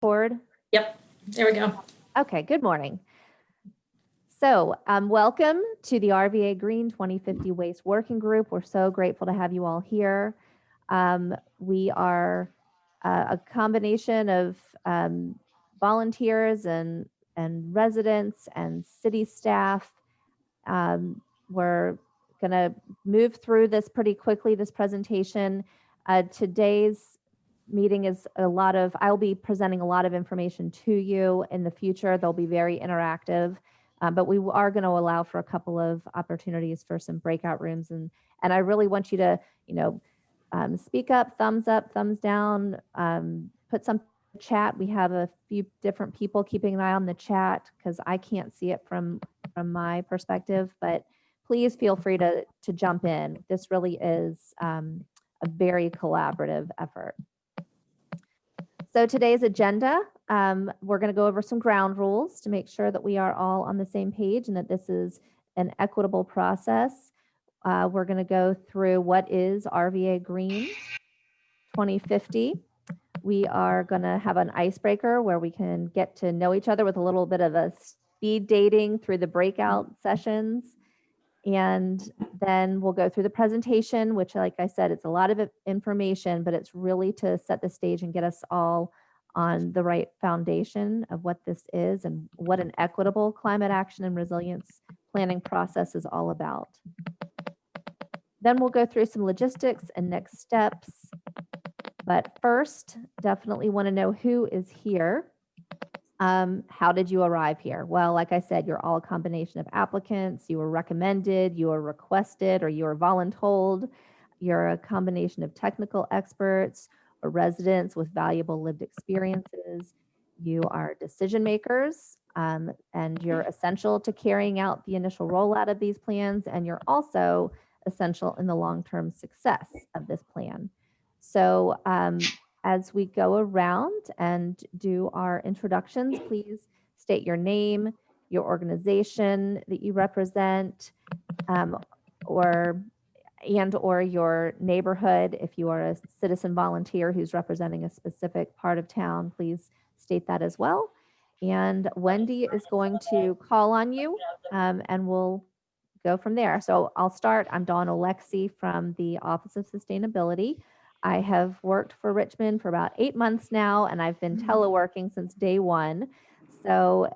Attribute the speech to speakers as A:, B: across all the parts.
A: Board.
B: Yep, there we go.
A: Okay, good morning. So welcome to the RVAgreen 2050 Waste Working Group. We're so grateful to have you all here. We are a combination of volunteers and residents and city staff. We're going to move through this pretty quickly, this presentation. Today's meeting is I'll be presenting a lot of information to you in the future. They'll be very interactive, but we are going to allow for a couple of opportunities for some breakout rooms. And I really want you to, speak up, thumbs down, put something in the chat. We have a few different people keeping an eye on the chat because I can't see it from my perspective, but please feel free to jump in. This really is a very collaborative effort. So today's agenda, we're going to go over some ground rules to make sure that we are all on the same page and that this is an equitable process. We're going to go through what is RVAgreen 2050. We are going to have an icebreaker where we can get to know each other with a little bit of a speed dating through the breakout sessions. And then we'll go through the presentation, which, like I said, it's a lot of information, but it's really to set the stage and get us all on the right foundation of what this is and what an equitable climate action and resilience planning process is all about. Then we'll go through some logistics and next steps. But first, definitely want to know who is here. How did you arrive here? Well, like I said, you're all a combination of applicants. You were recommended, you were requested, or you were voluntold. You're a combination of technical experts or residents with valuable lived experiences. You are decision makers, and you're essential to carrying out the initial rollout of these plans, and you're also essential in the long-term success of this plan. So as we go around and do our introductions, please state your name, your organization that you represent, or your neighborhood. If you are a citizen volunteer who's representing a specific part of town, please state that as well. And Wendy is going to call on you, and we'll go from there. So I'll start. I'm Dawn Alexi from the Office of Sustainability. I have worked for Richmond for about 8 months now, and I've been teleworking since day one. So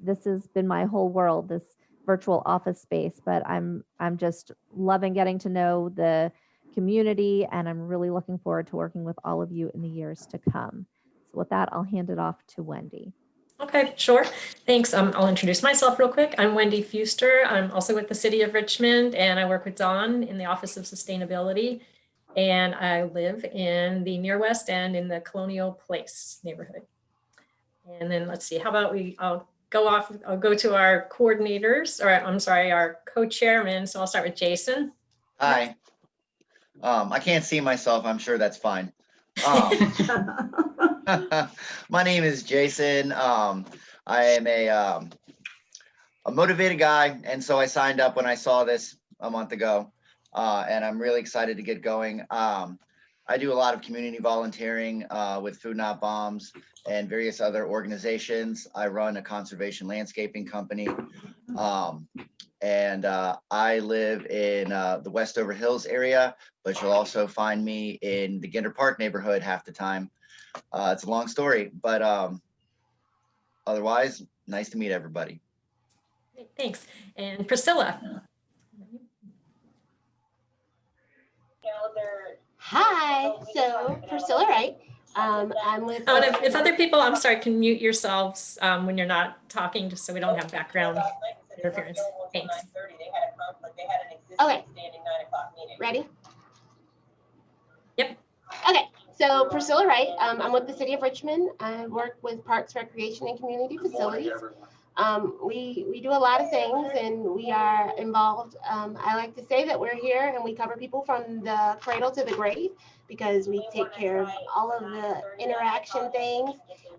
A: this has been my whole world, this virtual office space. But I'm just loving getting to know the community, and I'm really looking forward to working with all of you in the years to come. So with that, I'll hand it off to Wendy.
B: Okay, sure. Thanks. I'll introduce myself real quick. I'm Wendy Fuster. I'm also with the City of Richmond, and I work with Dawn in the Office of Sustainability. And I live in the Near West End in the Colonial Place neighborhood. And then let's see, how about I'll go to our coordinators, or I'm sorry, our co-chairman. So I'll start with Jason.
C: Hi. I can't see myself. I'm sure that's fine. My name is Jason. I am a motivated guy, and so I signed up when I saw this a month ago. And I'm really excited to get going. I do a lot of community volunteering with Food Not Bombs and various other organizations. I run a conservation landscaping company. And I live in the Westover Hills area, but you'll also find me in the Ginder Park neighborhood half the time. It's a long story, but otherwise, nice to meet everybody.
B: Thanks. And Priscilla.
D: Hi, so Priscilla Wright. I'm with.
B: Oh, and if other people, I'm sorry, can mute yourselves when you're not talking, just so we don't have background interference. Thanks.
D: Okay. Ready?
B: Yep.
D: Okay. So Priscilla Wright. I'm with the City of Richmond. I work with Parks, Recreation, and Community Facilities. We do a lot of things, and we are involved. I like to say that we're here and we cover people from the cradle to the grave, because we take care of all of the interaction things,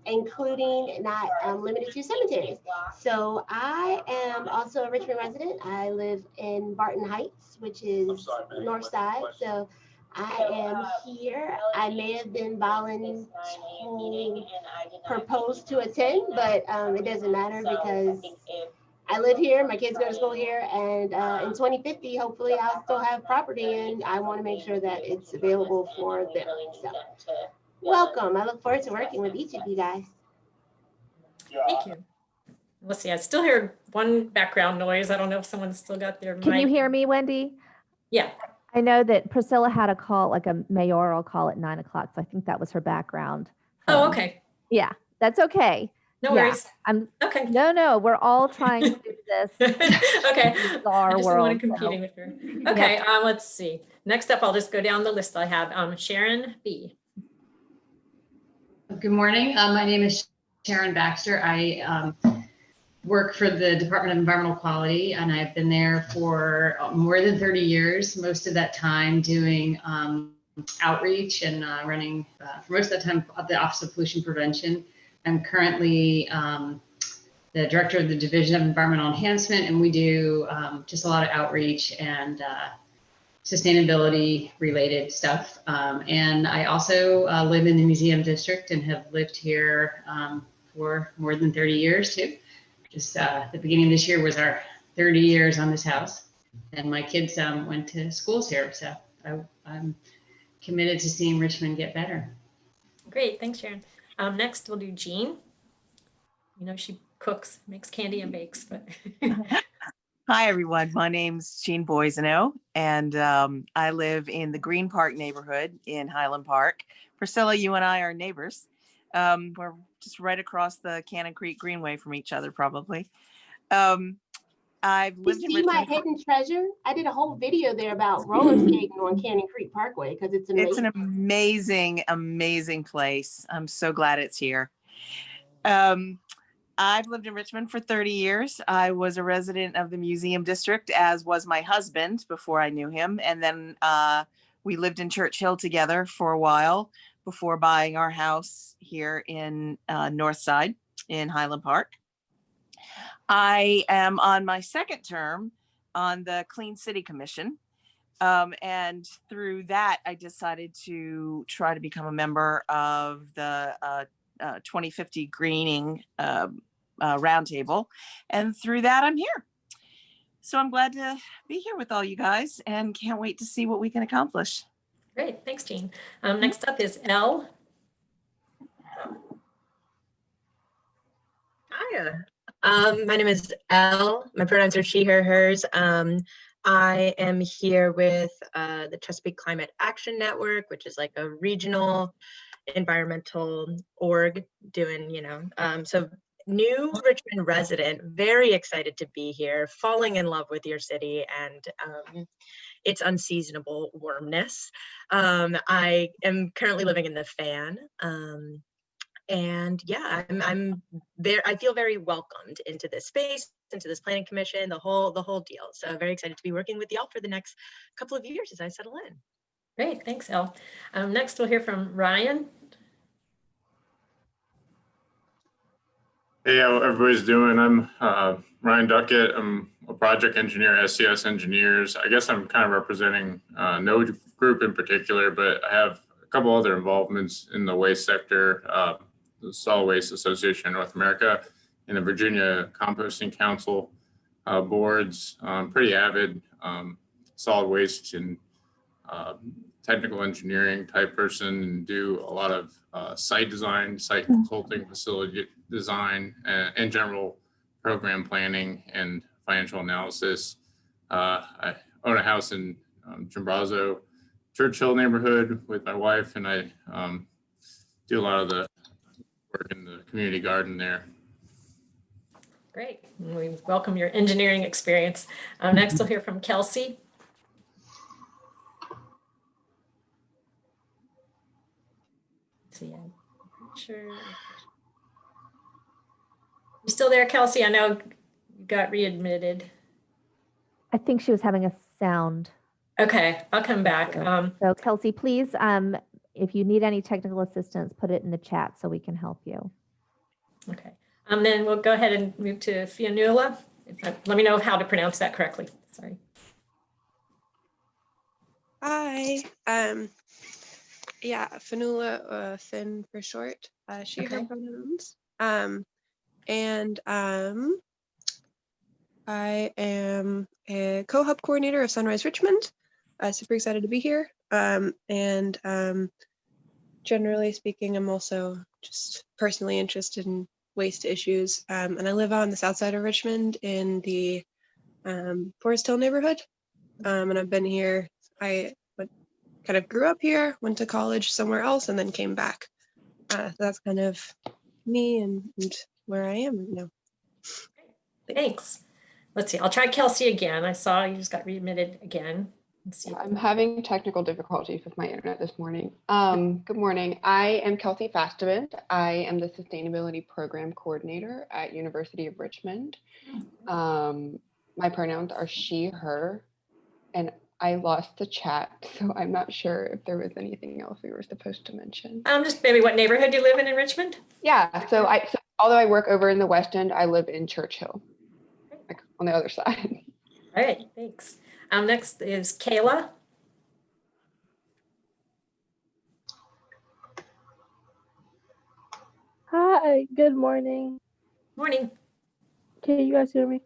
D: including not limited to cemeteries. So I am also a Richmond resident. I live in Barton Heights, which is north side. So I am here. I may have been proposed to attend, but it doesn't matter because I live here, my kids go to school here, and in 2050, hopefully I'll still have property, and I want to make sure that it's available for them. So, welcome. I look forward to working with each of you guys.
B: Thank you. Let's see, I still hear one background noise. I don't know if someone's still got their
A: Can you
B: mic.
A: hear me, Wendy?
B: Yeah.
A: I know that Priscilla had a call, like a mayoral call at 9 o'clock. So I think that was her background.
B: Oh,
A: from-
B: okay.
A: Yeah, that's okay.
B: No
A: Yeah,
B: worries.
A: I'm
B: Okay.
A: no, we're all trying to do this.
B: Okay.
A: Bizarre
B: I just
A: world.
B: want to competing with her. Okay. Let's see. Next up, I'll just go down the list I have. Sharon B.
E: Good morning. My name is Sharon Baxter. I work for the Department of Environmental Quality, and I've been there for more than 30 years, most of that time doing outreach and running, for most of the time, the Office of Pollution Prevention. I'm currently the director of the Division of Environmental Enhancement, and we do just a lot of outreach and sustainability related stuff. And I also live in the museum district and have lived here for more than 30 years too. Just the beginning of this year was our 30 years on this house, and my kids went to schools here. So I'm committed to seeing Richmond get better.
B: Great. Thanks, Sharon. Next, we'll do Jean. You know, she cooks, makes candy and bakes, but.
F: Hi, everyone. My name's Jean Boisano, and I live in the Green Park neighborhood in Highland Park. Priscilla, you and I are neighbors. We're just right across the Cannon Creek Greenway from each other, probably. I've
D: You
F: lived in
D: see my
F: Richmond.
D: hidden treasure? I did a whole video there about roller skating on Cannon Creek Parkway because it's amazing.
F: It's an amazing, amazing place. I'm so glad it's here. I've lived in Richmond for 30 years. I was a resident of the museum district, as was my husband before I knew him. And then we lived in Church Hill together for a while before buying our house here in Northside in Highland Park. I am on my second term on the Clean City Commission. And through that, I decided to try to become a member of the 2050 Greening Roundtable. And through that, I'm here. So I'm glad to be here with all you guys and can't wait to see what we can accomplish.
B: Great. Thanks, Jean. Next up is Elle.
G: Hiya. My name is Elle. My pronouns are she, her, hers. I am here with the Chesapeake Climate Action Network, which is like a regional environmental org doing, so new Richmond resident, very excited to be here, falling in love with your city and its unseasonable warmness. I am currently living in the Fan. And yeah, I'm there. I feel very welcomed into this space, into this planning commission, the whole deal. So I'm very excited to be working with y'all for the next couple of years as I settle in.
B: Great, thanks, Elle. Next, we'll hear from Ryan.
H: Hey, how everybody's doing? I'm Ryan Duckett. I'm a project engineer at SCS Engineers. I guess I'm kind of representing no group in particular, but I have a couple other involvements in the waste sector, the Solid Waste Association of North America and the Virginia Composting Council boards. I'm pretty avid solid waste and technical engineering type person, and do a lot of site design, site consulting, facility design, and general program planning and financial analysis. I own a house in Chimborazo, Church Hill neighborhood with my wife, and I do a lot of the work in the community garden there.
B: Great, we welcome your engineering experience. Next, we'll hear from Kelsey. Let's see, I'm not sure. You still there, Kelsey? I know you got readmitted.
A: I think she was having a sound.
B: Okay, I'll come back.
A: So Kelsey, please, if you need any technical assistance, put it in the chat so we can help you.
B: Okay, then we'll go ahead and move to Fionnuala. Let me know how to pronounce that correctly. Sorry.
I: Hi. Yeah, Fanula, Fin for short. She, her
B: Okay.
I: pronouns. And I am a co-hub coordinator of Sunrise Richmond. Super excited to be here. Generally speaking, I'm also just personally interested in waste issues. And I live on the south side of Richmond in the Forest Hill neighborhood. And I've been here. Kind of grew up here, went to college somewhere else, and then came back. So that's kind of me and where I am right now.
B: Thanks. Let's see. I'll try Kelsey again. I saw you just got readmitted again. Let's see.
J: I'm having technical difficulties with my internet this morning. Good morning. I am Kelsey Fastavant. I am the Sustainability Program Coordinator at University of Richmond. My pronouns are she, her, and I lost the chat, so I'm not sure if there was anything else we were supposed to mention.
B: Just maybe what neighborhood you live in Richmond?
J: Yeah, so although I work over in the West End, I live in Churchill, like on the other side.
B: All right, thanks. Next is Kayla.
K: Hi, good morning.
B: Morning.
K: Can you guys hear me?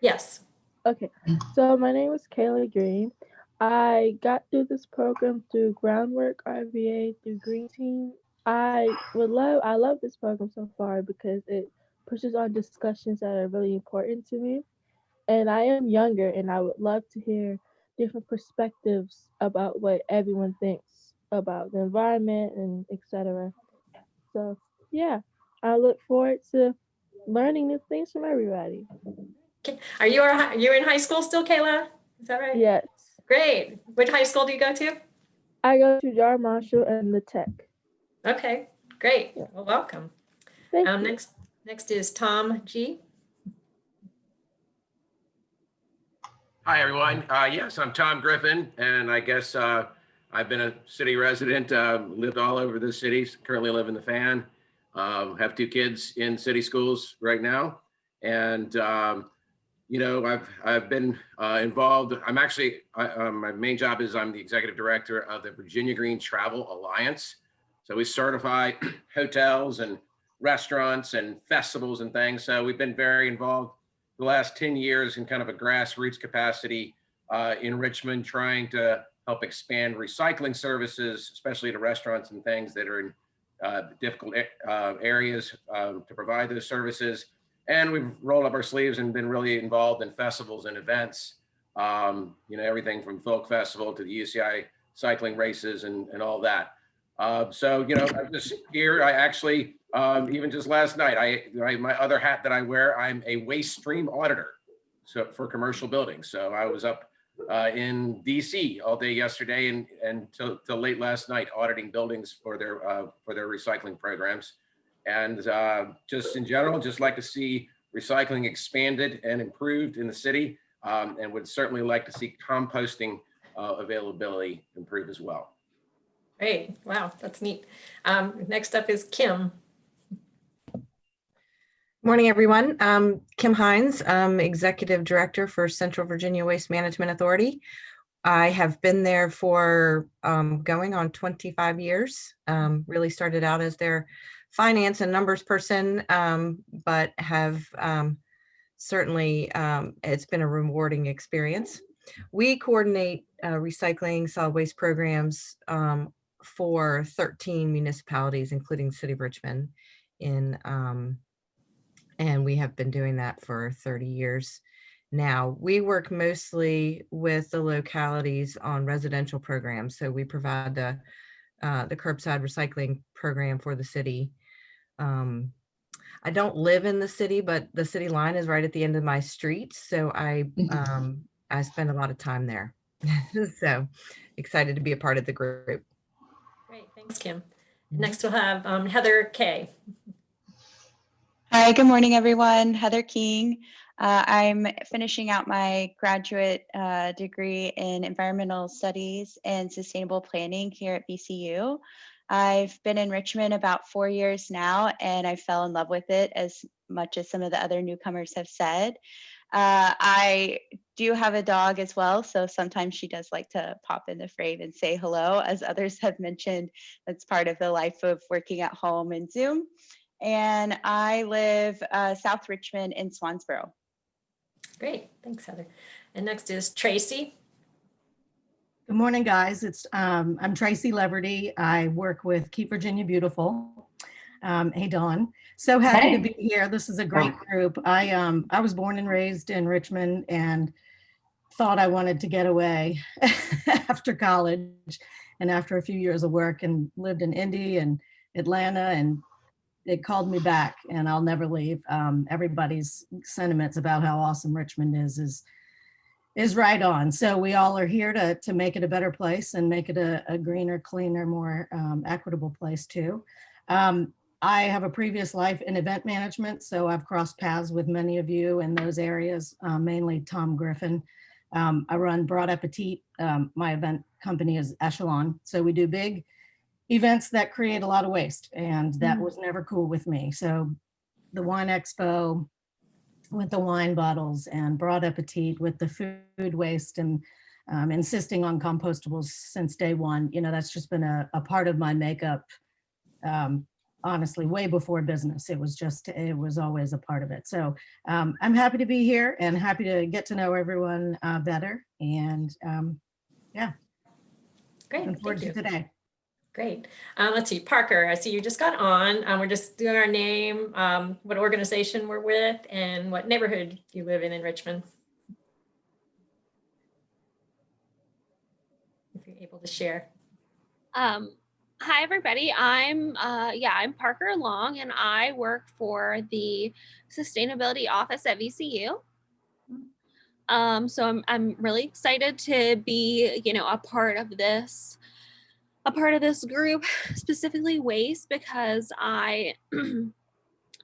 B: Yes.
K: Okay, so my name is Kayla Green. I got through this program through Groundwork RVA through Green Team. I love this program so far because it pushes on discussions that are really important to me. And I am younger and I would love to hear different perspectives about what everyone thinks about the environment and etc. So yeah, I look forward to learning new things from everybody.
B: Are you're in high school still, Kayla? Is that right?
K: Yes.
B: Great. Which high school do you go to?
K: I go to Jar Marshall and the Tech.
B: Okay, great. Yeah. Well, welcome.
K: Thank you.
B: Next is Tom G.
L: Hi, everyone. Yes, I'm Tom Griffin, and I guess I've been a city resident, lived all over the city, currently live in the Fan, have 2 kids in city schools right now. And, you know, I've been involved. I'm actually, my main job is I'm the executive director of the RVAgreen Travel Alliance. So we certify hotels and restaurants and festivals and things. So we've been very involved the last 10 years in kind of a grassroots capacity in Richmond, trying to help expand recycling services, especially to restaurants and things that are in difficult areas to provide those services. And we've rolled up our sleeves and been really involved in festivals and events, you know, everything from folk festival to the UCI cycling races and all that. So, you know, I'm just here. I actually, even just last night, my other hat that I wear, I'm a waste stream auditor, so for commercial buildings. So I was up in DC all day yesterday and till late last night auditing buildings for their recycling programs. And just in general, just like to see recycling expanded and improved in the city, and would certainly like to see composting availability improve as well.
B: Great. Wow, that's neat. Next up is Kim.
M: Morning, everyone. Kim Hines, Executive Director for Central Virginia Waste Management Authority. I have been there for going on 25 years. Really started out as their finance and numbers person, but have certainly, it's been a rewarding experience. We coordinate recycling solid waste programs for 13 municipalities, including the City of Richmond, and we have been doing that for 30 years now. We work mostly with the localities on residential programs. So we provide the curbside recycling program for the city. I don't live in the city, but the city line is right at the end of my street. So I spend a lot of time there. So excited to be a part of the group.
B: Great, thanks, Kim. Next we'll have Heather K.
N: Hi, good morning, everyone. Heather King. I'm finishing out my graduate degree in environmental studies and sustainable planning here at VCU. I've been in Richmond about 4 years now, and I fell in love with it as much as some of the other newcomers have said. I do have a dog as well, so sometimes she does like to pop in the frame and say hello. As others have mentioned, that's part of the life of working at home and Zoom. And I live South Richmond in Swansboro.
B: Great, thanks, Heather. And next is Tracy.
O: Good morning, guys. I'm Tracy Leverty. I work with Keep Virginia Beautiful. Hey, Dawn. So happy to be here. This is a great group. I was born and raised in Richmond and thought I wanted to get away after college and after a few years of work, and lived in Indy and Atlanta, and it called me back, and I'll never leave. Everybody's sentiments about how awesome Richmond is right on. So we all are here to make it a better place and make it a greener, cleaner, more equitable place too. I have a previous life in event management, so I've crossed paths with many of you in those areas, mainly Tom Griffin. I run Broad Appetit. My event company is Echelon. So we do big events that create a lot of waste, and that was never cool with me. So the Wine Expo with the wine bottles, and Broad Appetit with the food waste, and insisting on compostables since day one. You know, that's just been a part of my makeup. Honestly, way before business, it was always a part of it. So I'm happy to be here and happy to get to know everyone better. And yeah,
B: Great,
O: looking forward to today.
B: Great. Let's see, Parker, I see you just got on. We're just doing our name, what organization we're with, and what neighborhood you live in Richmond. If you're able to share.
P: Hi, everybody. I'm Parker Long, and I work for the Sustainability Office at VCU. So I'm really excited to be, a part of this group, specifically waste, because I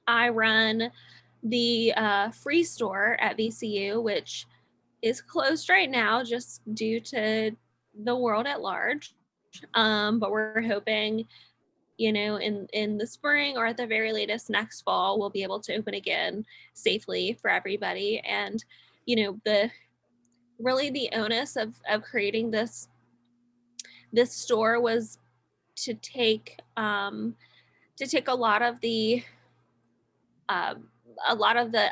P: I run the free store at VCU, which is closed right now just due to the world at large. But we're hoping, in the spring, or at the very latest next fall, we'll be able to open again safely for everybody. And, the onus of creating this store was to take a lot of the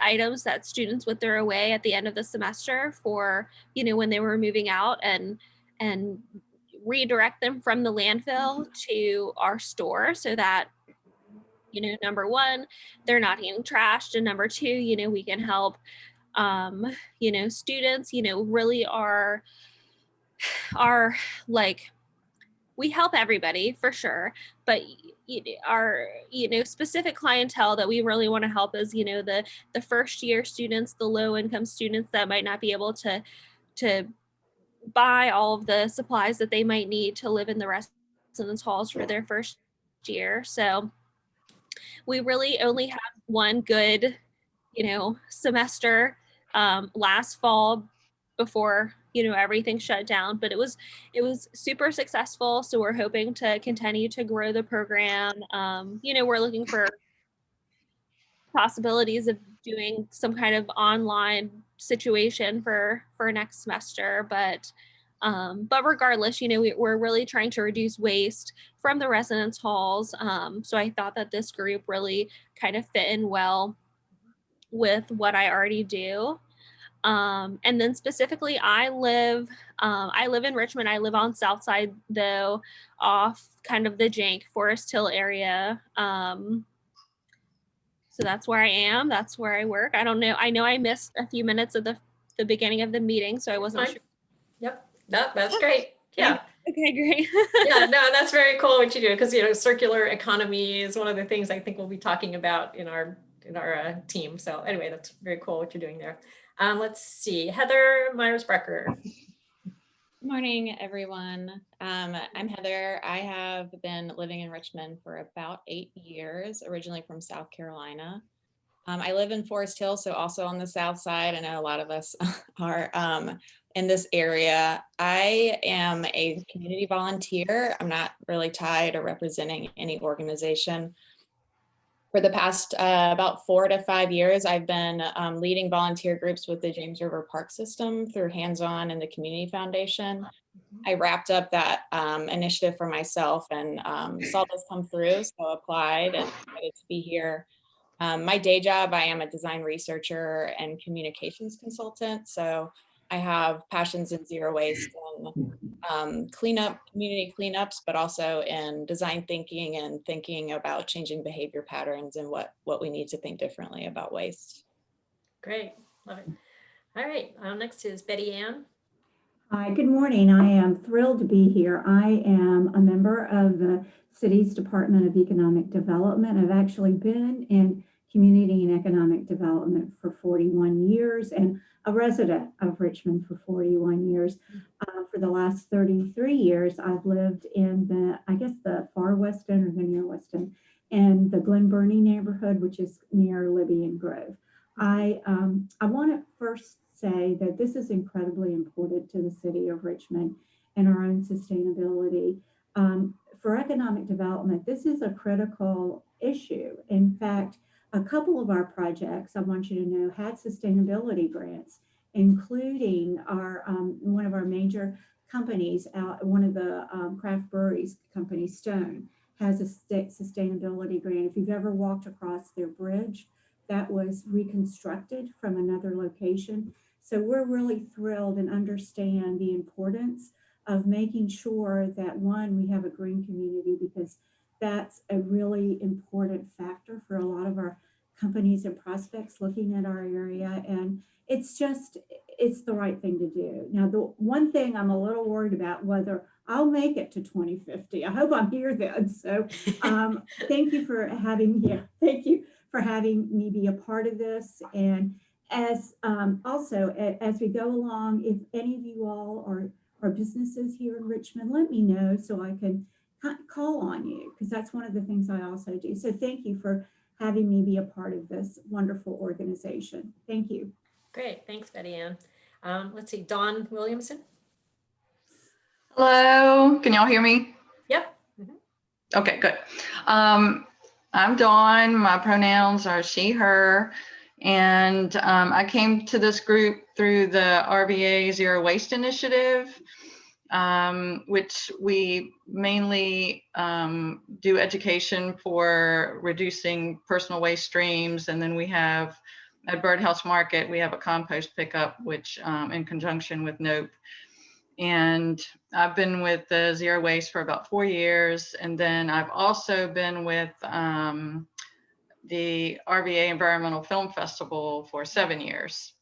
P: items that students would throw away at the end of the semester for, when they were moving out, and redirect them from the landfill to our store, so that, number one, they're not getting trashed, and number two, we can help students, really are like, we help everybody for sure, but our specific clientele that we really want to help is the first year students, the low income students that might not be able to buy all of the supplies that they might need to live in the residence halls for their first year. So we really only have one good semester last fall before everything shut down, but it was super successful. So we're hoping to continue to grow the program. We're looking for possibilities of doing some kind of online situation for next semester, but regardless, we're really trying to reduce waste from the residence halls. So I thought that this group really kind of fit in well with what I already do. And then specifically, I live in Richmond. I live on South Side, though, off kind of the Jank Forest Hill area. So that's where I am. That's where I work. I don't know. I know I missed a few minutes of the beginning of the meeting, so I wasn't sure.
B: Yep. No, that's great. Yeah.
P: Okay, great.
B: Yeah, no, that's very cool what you do, because circular economy is one of the things I think we'll be talking about in our team. So anyway, that's very cool what you're doing there. Let's see, Heather Myers-Brecker.
Q: Good morning, everyone. I'm Heather. I have been living in Richmond for about 8 years, originally from South Carolina. I live in Forest Hill, so also on the south side. I know a lot of us are in this area. I am a community volunteer. I'm not really tied or representing any organization. For For the past about 4 to 5 years, I've been leading volunteer groups with the James River Park System through Hands-On and the Community Foundation. I wrapped up that initiative for myself and saw this come through, so applied and excited to be here. My day job, I am a design researcher and communications consultant. So I have passions in zero waste and cleanup, community cleanups, but also in design thinking and thinking about changing behavior patterns and what we need to think differently about waste.
B: Great, love it. All right, next is Betty Ann.
R: Hi, good morning. I am thrilled to be here. I am a member of the city's Department of Economic Development. I've actually been in community and economic development for 41 years and a resident of Richmond for 41 years. For the last 33 years, I've lived in the far western or the near western and the Glen Burnie neighborhood, which is near Libby and Grove. I want to first say that this is incredibly important to the city of Richmond and our own sustainability. For economic development, this is a critical issue. In fact, a couple of our projects, I want you to know, had sustainability grants, including our one of our major companies, one of the craft breweries company, Stone, has a sustainability grant. If you've ever walked across their bridge, that was reconstructed from another location. So we're really thrilled and understand the importance of making sure that, one, we have a green community, because that's a really important factor for a lot of our companies and prospects looking at our area. And it's the right thing to do. Now, the one thing I'm a little worried about, whether I'll make it to 2050. I hope I'm here then. So thank you for having me here. Thank you for having me be a part of this. And as also, as we go along, if any of you all are businesses here in Richmond, let me know so I can call on you, because that's one of the things I also do. So thank you for having me be a part of this wonderful organization. Thank you.
B: Great, thanks, Betty Ann. Let's see, Dawn Williamson.
S: Hello, can y'all hear me?
B: Yep.
S: Okay, good. I'm Dawn. My pronouns are she, her. And I came to this group through the RVA Zero Waste Initiative, which we mainly do education for reducing personal waste streams. And then we have at Birdhouse Market, we have a compost pickup, which in conjunction with NOPE. And I've been with the Zero Waste for about 4 years. And then I've also been with the RVA Environmental Film Festival for 7 years.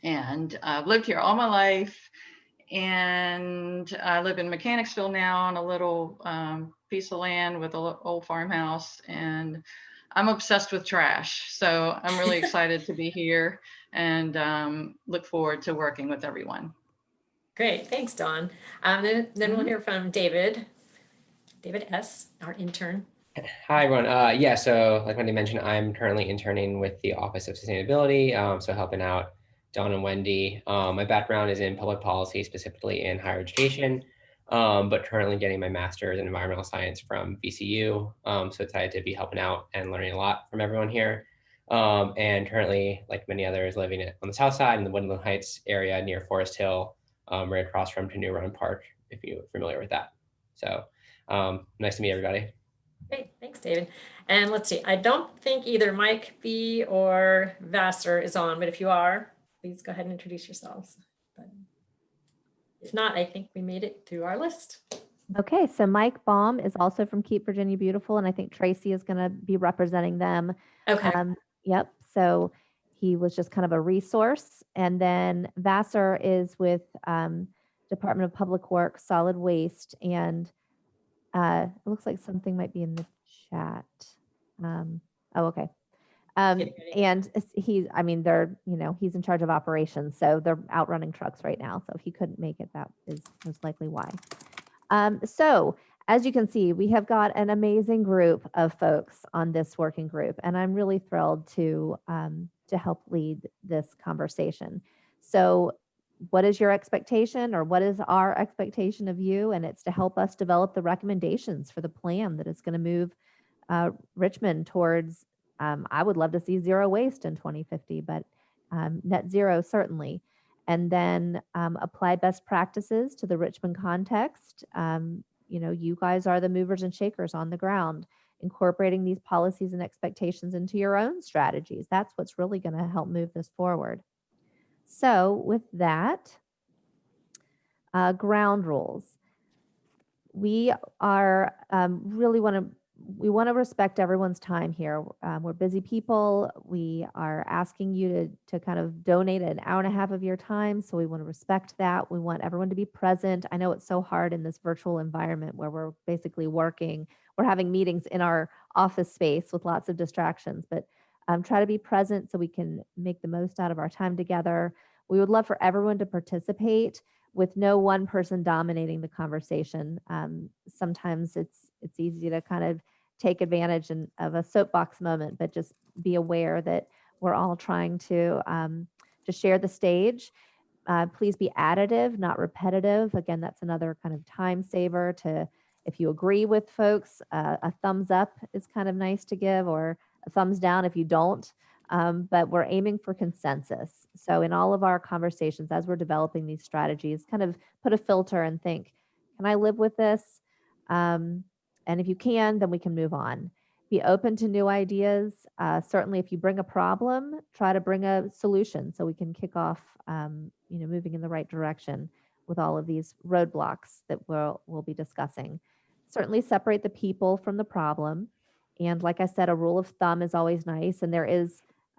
S: And I've lived here all my life. And I live in Mechanicsville now on a little piece of land with an old farmhouse. And I'm obsessed with trash. So I'm really excited to be here and look forward to working with everyone.
B: Great, thanks, Dawn. Then we'll hear from David S., our intern.
T: Hi, everyone. Yeah, so like Wendy mentioned, I'm currently interning with the Office of Sustainability, so helping out Dawn and Wendy. My background is in public policy, specifically in higher education, but currently getting my master's in environmental science from VCU. So excited to be helping out and learning a lot from everyone here. And currently, like many others, living on the south side in the Woodland Heights area near Forest Hill, right across from New Run Park, if you're familiar with that. So nice to meet everybody.
B: Great, thanks, David. And let's see, I don't think either Mike B. or Vassar is on, but if you are, please go ahead and introduce yourselves. But if not, I think we made it through our list.
A: Okay, so Mike Baum is also from Keep Virginia Beautiful, and I think Tracy is going to be representing them.
B: Okay.
A: Yep, so he was just kind of a resource. And then Vassar is with Department of Public Works, Solid Waste, and it looks like something might be in the chat. Okay. And he's in charge of operations, so they're out running trucks right now. So if he couldn't make it, that is most likely why. So as you can see, we have got an amazing group of folks on this working group, and I'm really thrilled to help lead this conversation. So what is your expectation, or what is our expectation of you? And it's to help us develop the recommendations for the plan that is going to move Richmond towards, I would love to see zero waste in 2050, but net zero certainly. And then apply best practices to the Richmond context. You guys are the movers and shakers on the ground, incorporating these policies and expectations into your own strategies. That's what's really going to help move this forward. So with that, ground rules. We are really we want to respect everyone's time here. We're busy people. We are asking you to kind of donate an hour and a half of your time. So we want to respect that. We want everyone to be present. I know it's so hard in this virtual environment where we're basically working. We're having meetings in our office space with lots of distractions, but try to be present so we can make the most out of our time together. We would love for everyone to participate with no one person dominating the conversation. Sometimes it's easy to kind of take advantage of a soapbox moment, but just be aware that we're all trying to share the stage. Please be additive, not repetitive. Again, that's another kind of time saver to, if you agree with folks, a thumbs up is kind of nice to give, or a thumbs down if you don't. But we're aiming for consensus. So in all of our conversations, as we're developing these strategies, kind of put a filter and think, can I live with this? And if you can, then we can move on. Be open to new ideas. Certainly, if you bring a problem, try to bring a solution so we can kick off, moving in the right direction with all of these roadblocks that we'll be discussing. Certainly separate the people from the problem. And like I said, a rule of thumb is always nice. And there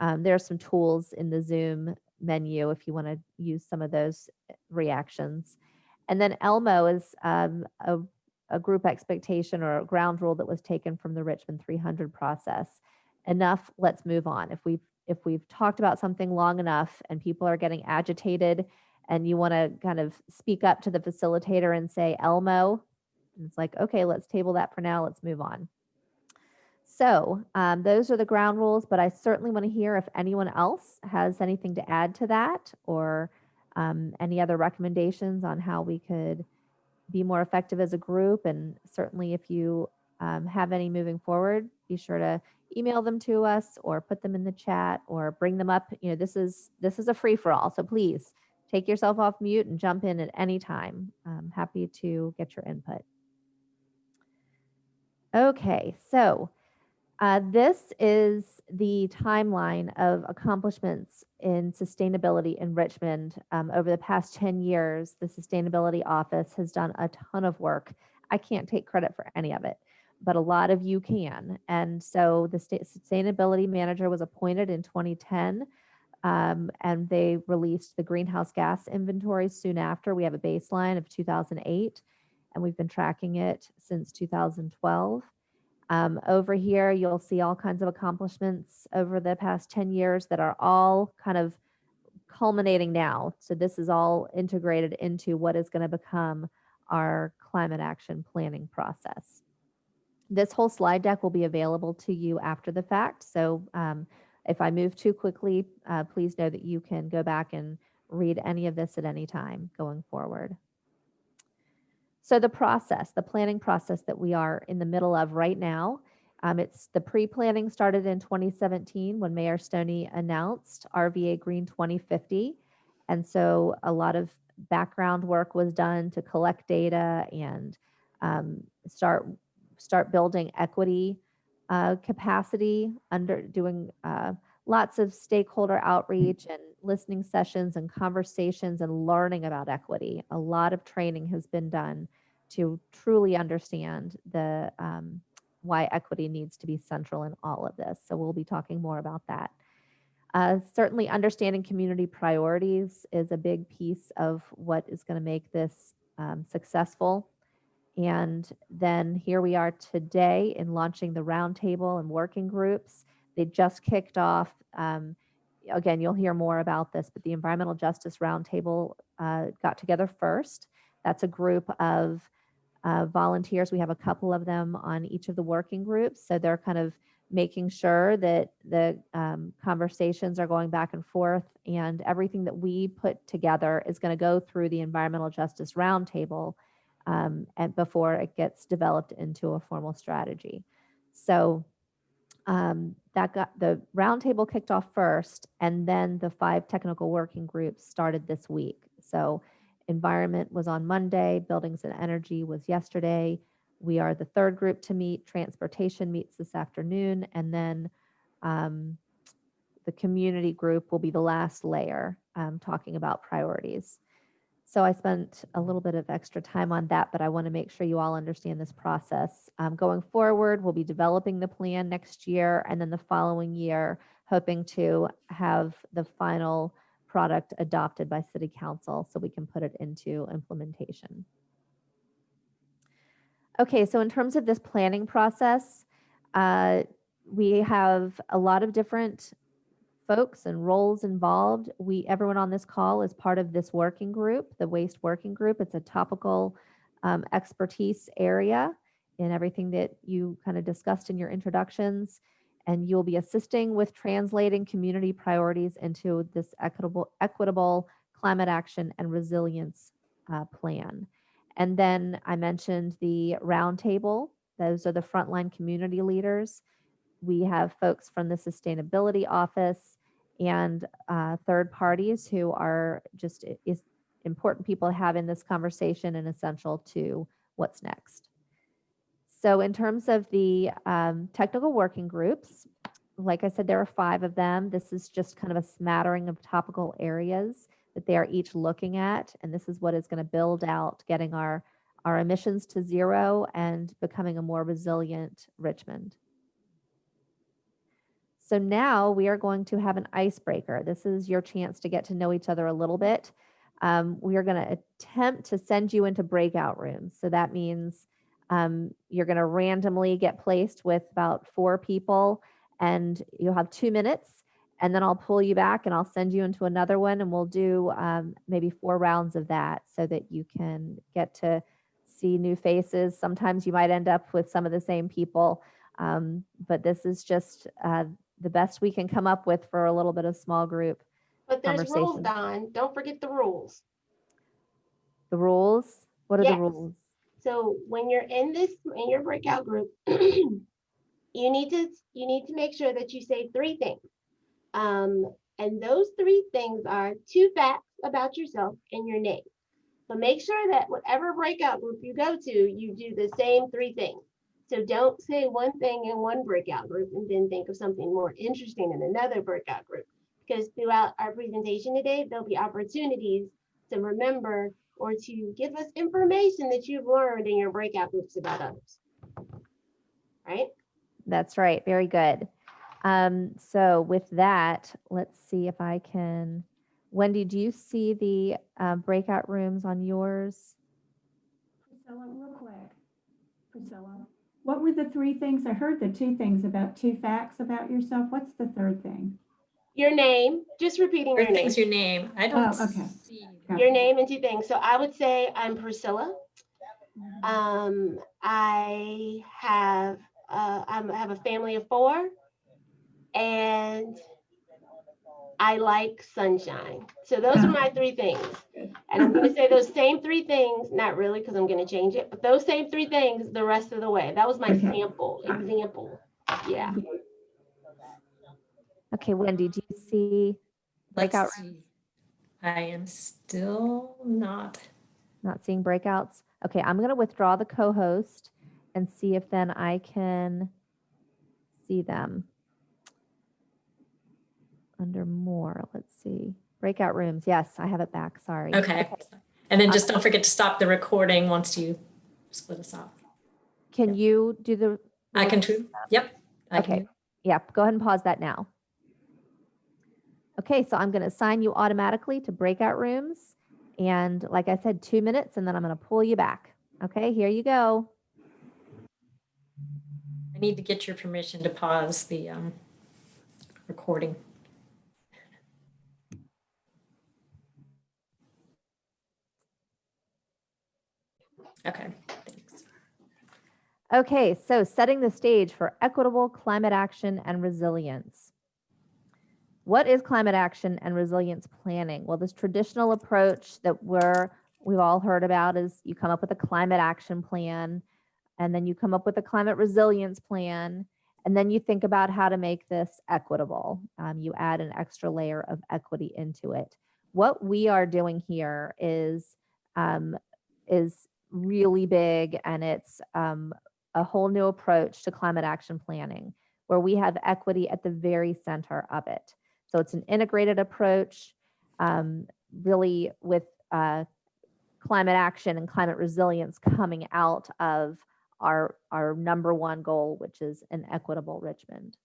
A: are some tools in the Zoom menu if you want to use some of those reactions. And then ELMO is a group expectation or a ground rule that was taken from the Richmond 300 process. Enough, let's move on. If we've talked about something long enough and people are getting agitated and you want to kind of speak up to the facilitator and say ELMO, it's like, okay, let's table that for now, let's move on. So those are the ground rules, but I certainly want to hear if anyone else has anything to add to that, or any other recommendations on how we could be more effective as a group. And certainly if you have any moving forward, be sure to email them to us or put them in the chat or bring them up. This is a free-for-all, so please take yourself off mute and jump in at any time. I'm happy to get your input. Okay, so this is the timeline of accomplishments in sustainability in Richmond. Over the past 10 years, the Sustainability Office has done a ton of work. I can't take credit for any of it, but a lot of you can. And so the State Sustainability Manager was appointed in 2010, and they released the greenhouse gas inventory soon after. We have a baseline of 2008, and we've been tracking it since 2012. Over here, you'll see all kinds of accomplishments over the past 10 years that are all kind of culminating now. So this is all integrated into what is going to become our climate action planning process. This whole slide deck will be available to you after the fact. So if I move too quickly, please know that you can go back and read any of this at any time going forward. So the planning process that we are in the middle of right now, it's the pre-planning started in 2017 when Mayor Stoney announced RVAgreen 2050. And so a lot of background work was done to collect data and start building equity capacity, doing lots of stakeholder outreach and listening sessions and conversations and learning about equity. A lot of training has been done to truly understand the why equity needs to be central in all of this. So we'll be talking more about that. Certainly understanding community priorities is a big piece of what is going to make this successful. And then here we are today in launching the roundtable and working groups. They just kicked off. Again, you'll hear more about this, but the Environmental Justice Roundtable got together first. That's a group of volunteers. We have a couple of them on each of the working groups. So they're kind of making sure that the conversations are going back and forth, and everything that we put together is going to go through the Environmental Justice Roundtable and before it gets developed into a formal strategy. So that got the roundtable kicked off first, and then the 5 technical working groups started this week. So environment was on Monday, buildings and energy was yesterday. We are the 3rd group to meet. Transportation meets this afternoon, and then the community group will be the last layer, talking about priorities. So I spent a little bit of extra time on that, but I want to make sure you all understand this process. Going forward, we'll be developing the plan next year, and then the following year, hoping to have the final product adopted by City Council so we can put it into implementation. Okay, so in terms of this planning process, we have a lot of different folks and roles involved. Everyone on this call is part of this working group, the waste working group. It's a topical expertise area in everything that you kind of discussed in your introductions. And you'll be assisting with translating community priorities into this equitable climate action and resilience plan. And then I mentioned the roundtable. Those are the frontline community leaders. We have folks from the sustainability office and third parties who are just important people to have in this conversation and essential to what's next. So in terms of the technical working groups, like I said, there are 5 of them. This is just kind of a smattering of topical areas that they are each looking at. And this is what is going to build out getting our emissions to 0 and becoming a more resilient Richmond. So now we are going to have an icebreaker. This is your chance to get to know each other a little bit. We are going to attempt to send you into breakout rooms. So that means you're going to randomly get placed with about 4 people, and you'll have 2 minutes, and then I'll pull you back and I'll send you into another one, and we'll do maybe 4 rounds of that so that you can get to see new faces. Sometimes you might end up with some of the same people, but this is just the best we can come up with for a little bit of small group
D: But there's rules,
A: conversation.
D: Don. Don't forget the rules.
A: The rules? What are the
D: Yes.
A: rules?
D: So when you're in your breakout group, you need to make sure that you say 3 things. And those 3 things are 2 facts about yourself and your name. So make sure that whatever breakout group you go to, you do the same 3 things. So don't say one thing in one breakout group and then think of something more interesting in another breakout group. Because throughout our presentation today, there'll be opportunities to remember or to give us information that you've learned in your breakout groups about others. Right?
A: That's right. Very good. So with that, let's see if I can. Wendy, do you see the breakout rooms on yours?
R: Priscilla, real quick. Priscilla, what were the 3 things? I heard the 2 things about 2 facts about yourself. What's the 3rd thing?
D: Your name, just repeating your name.
B: Your name. I don't
R: okay.
B: see.
D: Your name and 2 things. So I would say I'm Priscilla. I have a family of 4, and I like sunshine. So those are my 3 things. And I'm going to say those same 3 things, not really because I'm going to change it, but those same 3 things the rest of the way. That was my example. Yeah.
A: Okay, Wendy, do you see breakout
B: Let's
A: rooms?
B: see. I am still not
A: seeing breakouts. Okay, I'm going to withdraw the co-host and see if then I can see them. Under more, let's see. Breakout rooms. Yes, I have it back. Sorry.
B: Okay. And then just don't forget to stop the recording once you split us off.
A: Can you do the?
B: I can too. Yep.
A: Okay. Yep. Go ahead and pause that now. Okay, so I'm going to assign you automatically to breakout rooms. And like I said, 2 minutes, and then I'm going to pull you back. Okay, here you go.
B: I need to get your permission to pause the recording. Okay, thanks.
A: Okay, so setting the stage for equitable climate action and resilience. What is climate action and resilience planning? Well, this traditional approach that we've all heard about is you come up with a climate action plan, and then you come up with a climate resilience plan, And then you think about how to make this equitable. You add an extra layer of equity into it. What we are doing here is really big, and it's a whole new approach to climate action planning, where we have equity at the very center of it. So it's an integrated approach, really with climate action and climate resilience coming out of our number one goal, which is an equitable Richmond.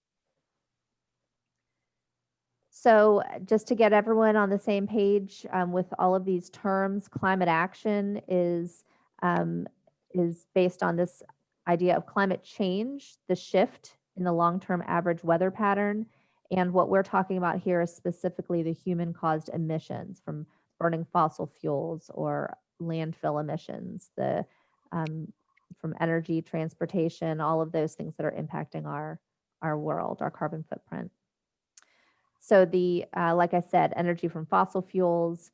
A: So just to get everyone on the same page with all of these terms, climate action is based on this idea of climate change, the shift in the long-term average weather pattern. And what we're talking about here is specifically the human-caused emissions from burning fossil fuels or landfill emissions, from energy, transportation, all of those things that are impacting our world, our carbon footprint. So like I said, energy from fossil fuels,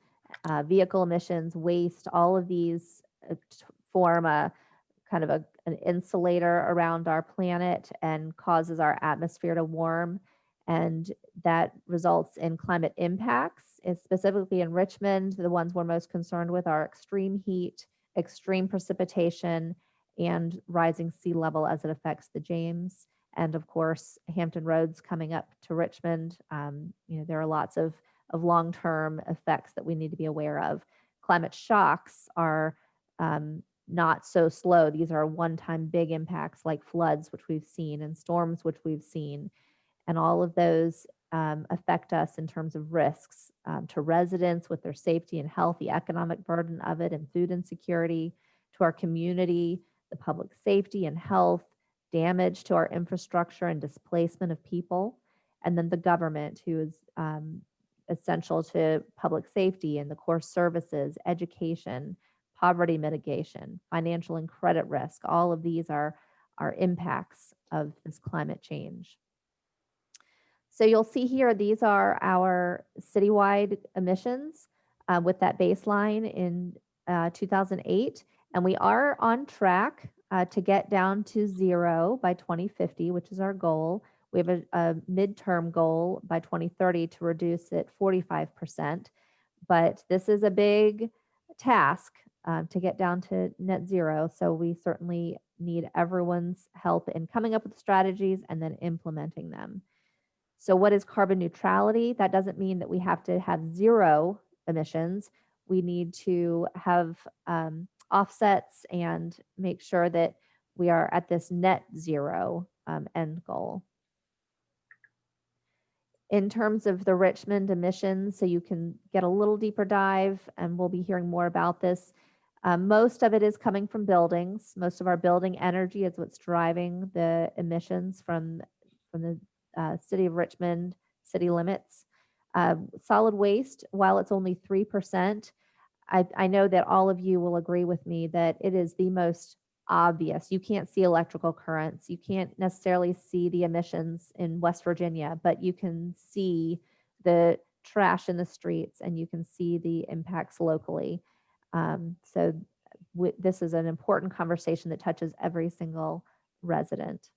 A: vehicle emissions, waste, all of these form a kind of an insulator around our planet and causes our atmosphere to warm. And that results in climate impacts. And specifically in Richmond, the ones we're most concerned with are extreme heat, extreme precipitation, and rising sea level as it affects the James. And of course, Hampton Roads coming up to Richmond. There are lots of long-term effects that we need to be aware of. Climate shocks are not so slow. These are one-time big impacts like floods, which we've seen, and storms, which we've seen. And all of those affect us in terms of risks to residents with their safety and health, the economic burden of it, and food insecurity, to our community, the public safety and health, damage to our infrastructure and displacement of people, and then the government, who is essential to public safety and the core services, education, poverty mitigation, financial and credit risk. All of these are impacts of this climate change. So you'll see here, these are our citywide emissions with that baseline in 2008. And we are on track to get down to 0 by 2050, which is our goal. We have a midterm goal by 2030 to reduce it 45%. But this is a big task to get down to net zero. So we certainly need everyone's help in coming up with strategies and then implementing them. So what is carbon neutrality? That doesn't mean that we have to have 0 emissions. We need to have offsets and make sure that we are at this net zero end goal. In terms of the Richmond emissions, so you can get a little deeper dive, and we'll be hearing more about this. Most of it is coming from buildings. Most of our building energy is what's driving the emissions from the City of Richmond city limits. Solid waste, while it's only 3%, I know that all of you will agree with me that it is the most obvious. You can't see electrical currents. You can't necessarily see the emissions in West Virginia, but you can see the trash in the streets and you can see the impacts locally. So this is an important conversation that touches every single resident.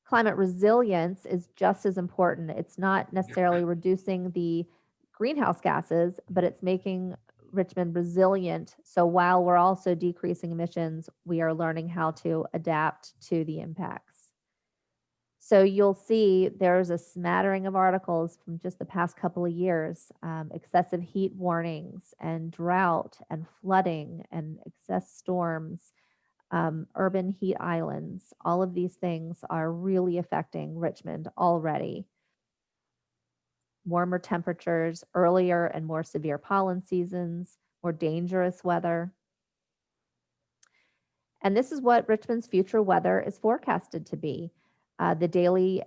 A: Climate resilience is just as important. It's not necessarily reducing the greenhouse gases, but it's making Richmond resilient. So while we're also decreasing emissions, we are learning how to adapt to the impacts. So you'll see there's a smattering of articles from just the past couple of years, excessive heat warnings and drought and flooding and excess storms, urban heat islands. All of these things are really affecting Richmond already. Warmer temperatures, earlier and more severe pollen seasons, more dangerous weather. And this is what Richmond's future weather is forecasted to be. The daily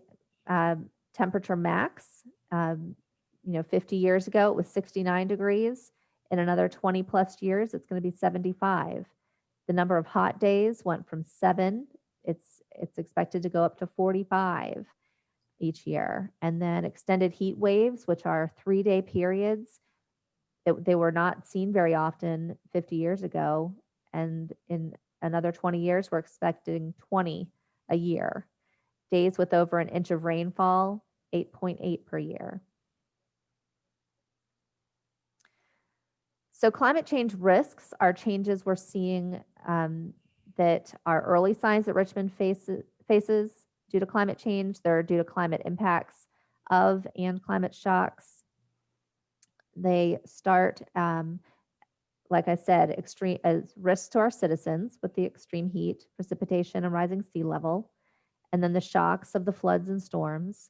A: temperature max, 50 years ago, it was 69 degrees. In another 20 plus years, it's going to be 75. The number of hot days went from 7. It's expected to go up to 45 each year. And then extended heat waves, which are 3-day periods, they were not seen very often 50 years ago. And in another 20 years, we're expecting 20 a year. Days with over an inch of rainfall, 8.8 per year. So climate change risks are changes we're seeing that are early signs that Richmond faces due to climate change. They're due to climate impacts of and climate shocks. They start, like I said, extreme as risks to our citizens with the extreme heat, precipitation, and rising sea level, and then the shocks of the floods and storms.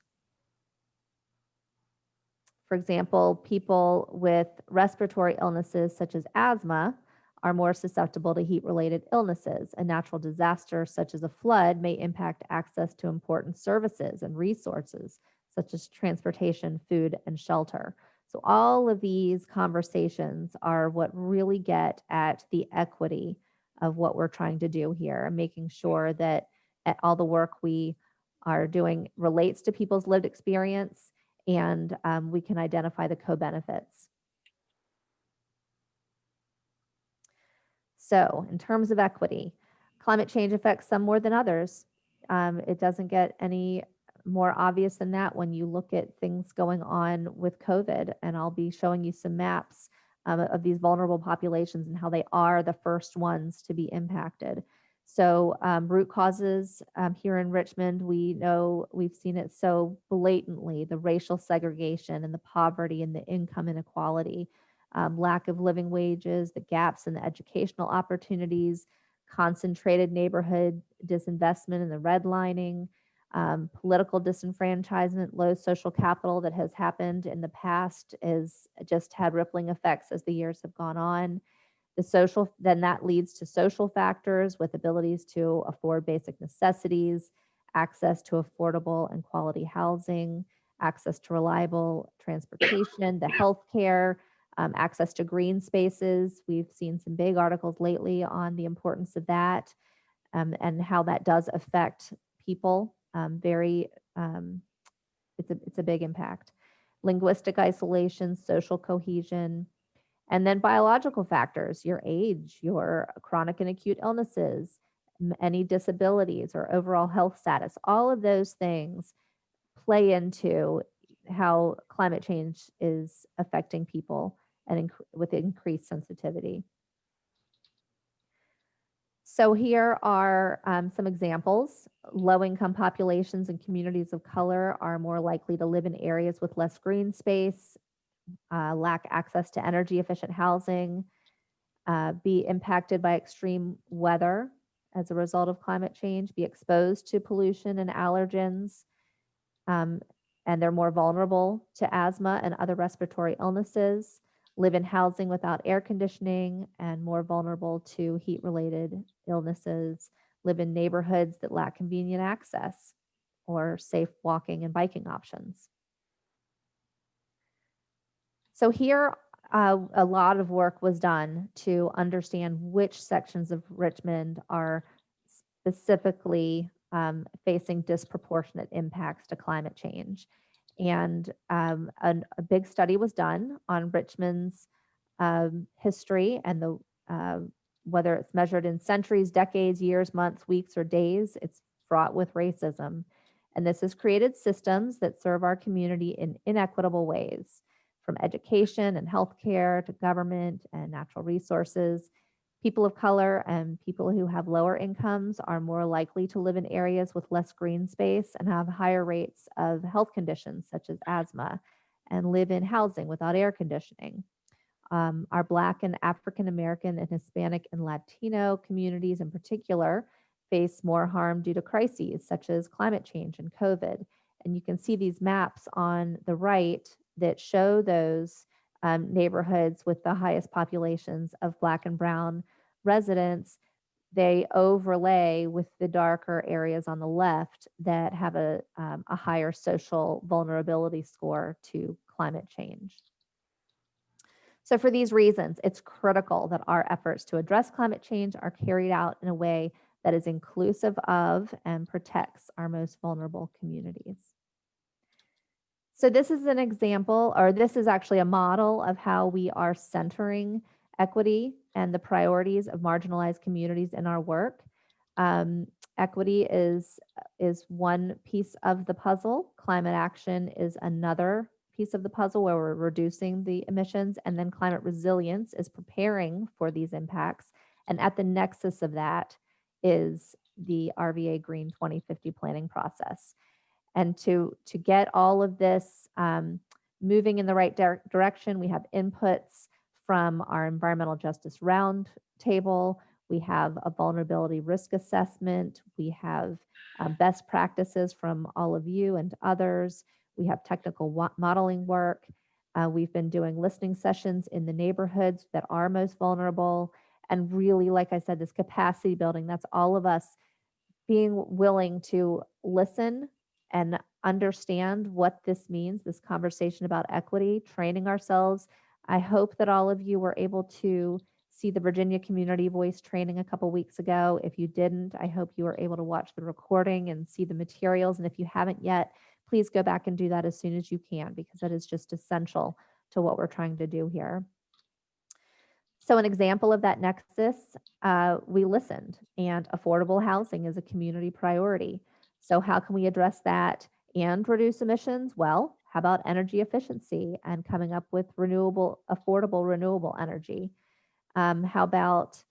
A: For example, people with respiratory illnesses such as asthma are more susceptible to heat-related illnesses. A natural disaster such as a flood may impact access to important services and resources such as transportation, food, and shelter. So all of these conversations are what really get at the equity of what we're trying to do here, and making sure that all the work we are doing relates to people's lived experience, and we can identify the co-benefits. So in terms of equity, climate change affects some more than others. It doesn't get any more obvious than that when you look at things going on with COVID, and I'll be showing you some maps of these vulnerable populations and how they are the first ones to be impacted. So root causes here in Richmond, we know we've seen it so blatantly, the racial segregation and the poverty and the income inequality, lack of living wages, the gaps in the educational opportunities, concentrated neighborhood disinvestment and the redlining, political disenfranchisement, low social capital that has happened in the past has just had rippling effects as the years have gone on. Then that leads to social factors with abilities to afford basic necessities, access to affordable and quality housing, access to reliable transportation, the healthcare, access to green spaces. We've seen some big articles lately on the importance of that, and how that does affect people. It's a big impact. Linguistic isolation, social cohesion, and then biological factors, your age, your chronic and acute illnesses, any disabilities or overall health status. All of those things play into how climate change is affecting people and with increased sensitivity. So here are some examples. Low-income populations and communities of color are more likely to live in areas with less green space, lack access to energy-efficient housing, be impacted by extreme weather as a result of climate change, be exposed to pollution and allergens, and they're more vulnerable to asthma and other respiratory illnesses, live in housing without air conditioning, and more vulnerable to heat-related illnesses, live in neighborhoods that lack convenient access or safe walking and biking options. So here, a lot of work was done to understand which sections of Richmond are specifically facing disproportionate impacts to climate change. And a big study was done on Richmond's history and whether it's measured in centuries, decades, years, months, weeks, or days, it's fraught with racism. And this has created systems that serve our community in inequitable ways, from education and healthcare to government and natural resources. People of color and people who have lower incomes are more likely to live in areas with less green space and have higher rates of health conditions such as asthma, and live in housing without air conditioning. Our Black and African American and Hispanic and Latino communities in particular face more harm due to crises such as climate change and COVID. And you can see these maps on the right that show those neighborhoods with the highest populations of Black and Brown residents. They overlay with the darker areas on the left that have a higher social vulnerability score to climate change. So for these reasons, it's critical that our efforts to address climate change are carried out in a way that is inclusive of and protects our most vulnerable communities. So this is an example, or this is actually a model of how we are centering equity and the priorities of marginalized communities in our work. Equity is one piece of the puzzle. Climate action is another piece of the puzzle where we're reducing the emissions, and then climate resilience is preparing for these impacts. And at the nexus of that is the RVAgreen 2050 planning process. And to get all of this moving in the right direction, we have inputs from our environmental justice roundtable. We have a vulnerability risk assessment. We have best practices from all of you and others. We have technical modeling work. We've been doing listening sessions in the neighborhoods that are most vulnerable. And really, like I said, this capacity building, that's all of us being willing to listen and understand what this means, this conversation about equity, training ourselves. I hope that all of you were able to see the Virginia Community Voice training a couple weeks ago. If you didn't, I hope you were able to watch the recording and see the materials. And if you haven't yet, please go back and do that as soon as you can, because that is just essential to what we're trying to do here. So an example of that nexus, we listened, and affordable housing is a community priority. So how can we address that and reduce emissions? Well, how about energy efficiency and coming up with affordable renewable energy? How about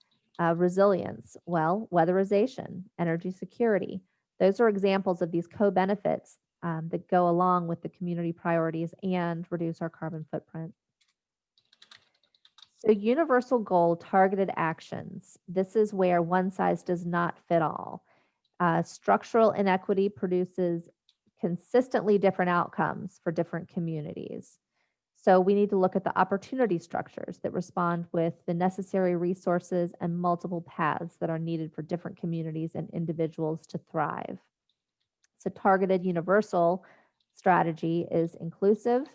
A: resilience? Well, weatherization, energy security. Those are examples of these co-benefits that go along with the community priorities and reduce our carbon footprint. So universal goal targeted actions. This is where one size does not fit all. Structural inequity produces consistently different outcomes for different communities. So we need to look at the opportunity structures that respond with the necessary resources and multiple paths that are needed for different communities and individuals to thrive. So targeted universal strategy is inclusive.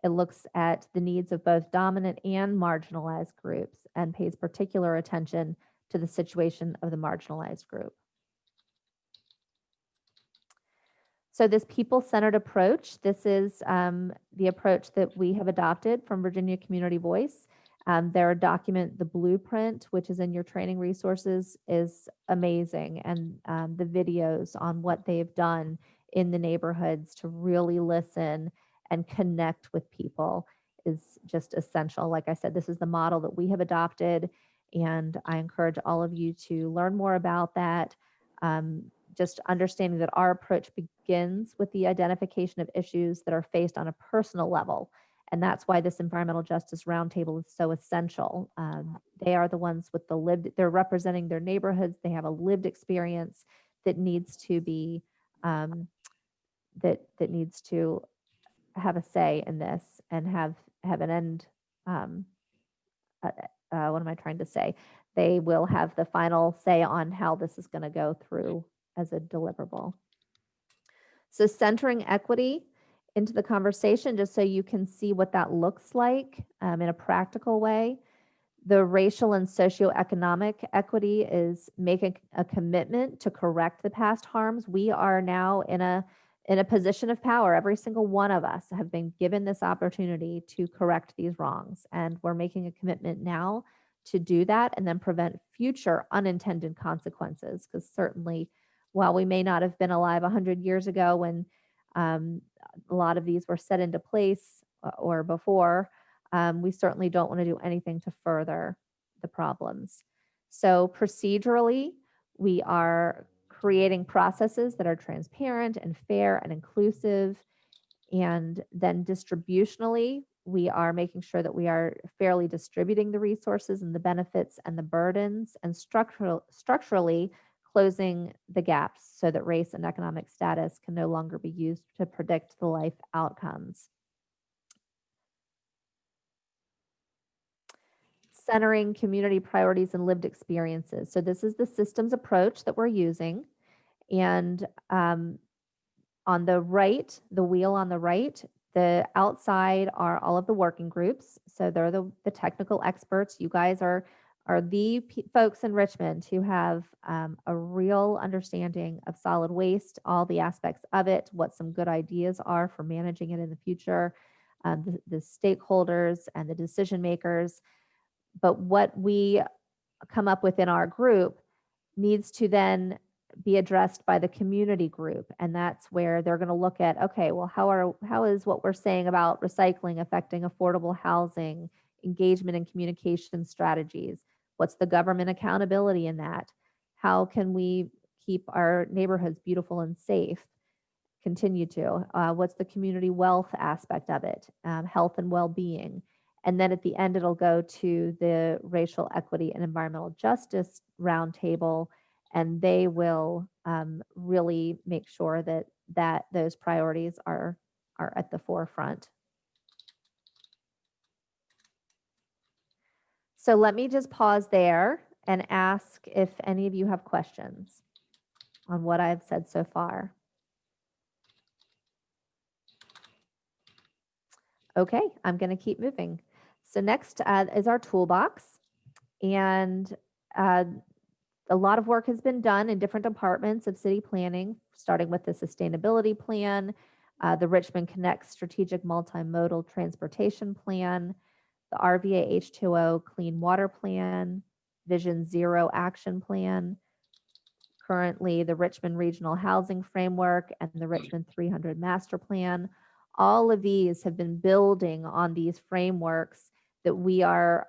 A: It looks at the needs of both dominant and marginalized groups and pays particular attention to the situation of the marginalized group. So this people-centered approach, this is the approach that we have adopted from Virginia Community Voice. Their document, the blueprint, which is in your training resources, is amazing. And the videos on what they've done in the neighborhoods to really listen and connect with people is just essential. Like I said, this is the model that we have adopted, and I encourage all of you to learn more about that. Just understanding that our approach begins with the identification of issues that are faced on a personal level. And that's why this environmental justice roundtable is so essential. They are the ones with the lived, they're representing their neighborhoods. They have a lived experience that needs to be, that needs to have a say in this and have an end, what am I trying to say? They will have the final say on how this is going to go through as a deliverable. So centering equity into the conversation, just so you can see what that looks like in a practical way. The racial and socioeconomic equity is making a commitment to correct the past harms. We are now in a position of power. Every single one of us have been given this opportunity to correct these wrongs. And we're making a commitment now to do that and then prevent future unintended consequences. Because certainly, while we may not have been alive 100 years ago when a lot of these were set into place or before, we certainly don't want to do anything to further the problems. So procedurally, we are creating processes that are transparent and fair and inclusive. And then distributionally, we are making sure that we are fairly distributing the resources and the benefits and the burdens, and structurally closing the gaps so that race and economic status can no longer be used to predict the life outcomes. Centering community priorities and lived experiences. So this is the systems approach that we're using. And on the right, the wheel on the right, the outside are all of the working groups. So they're the technical experts. You guys are the folks in Richmond who have a real understanding of solid waste, all the aspects of it, what some good ideas are for managing it in the future, the stakeholders and the decision makers. But what we come up within our group needs to then be addressed by the community group. And that's where they're going to look at, okay, well, how is what we're saying about recycling affecting affordable housing, engagement and communication strategies? What's the government accountability in that? How can we keep our neighborhoods beautiful and safe? Continue to. What's the community wealth aspect of it? Health and well-being. And then at the end, it'll go to the racial equity and environmental justice roundtable, and they will really make sure that those priorities are at the forefront. So let me just pause there and ask if any of you have questions on what I've said so far. Okay, I'm going to keep moving. So next is our toolbox. And a lot of work has been done in different departments of city planning, starting with the sustainability plan, the Richmond Connect Strategic Multimodal Transportation Plan, the RVA H2O Clean Water Plan, Vision Zero Action Plan, currently the Richmond Regional Housing Framework, and the Richmond 300 Master Plan. All of these have been building on these frameworks that we are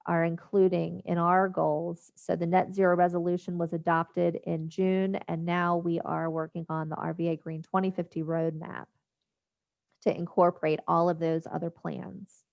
A: including in our goals. So the net zero resolution was adopted in June, and now we are working on the RVAgreen 2050 roadmap to incorporate all of those other plans.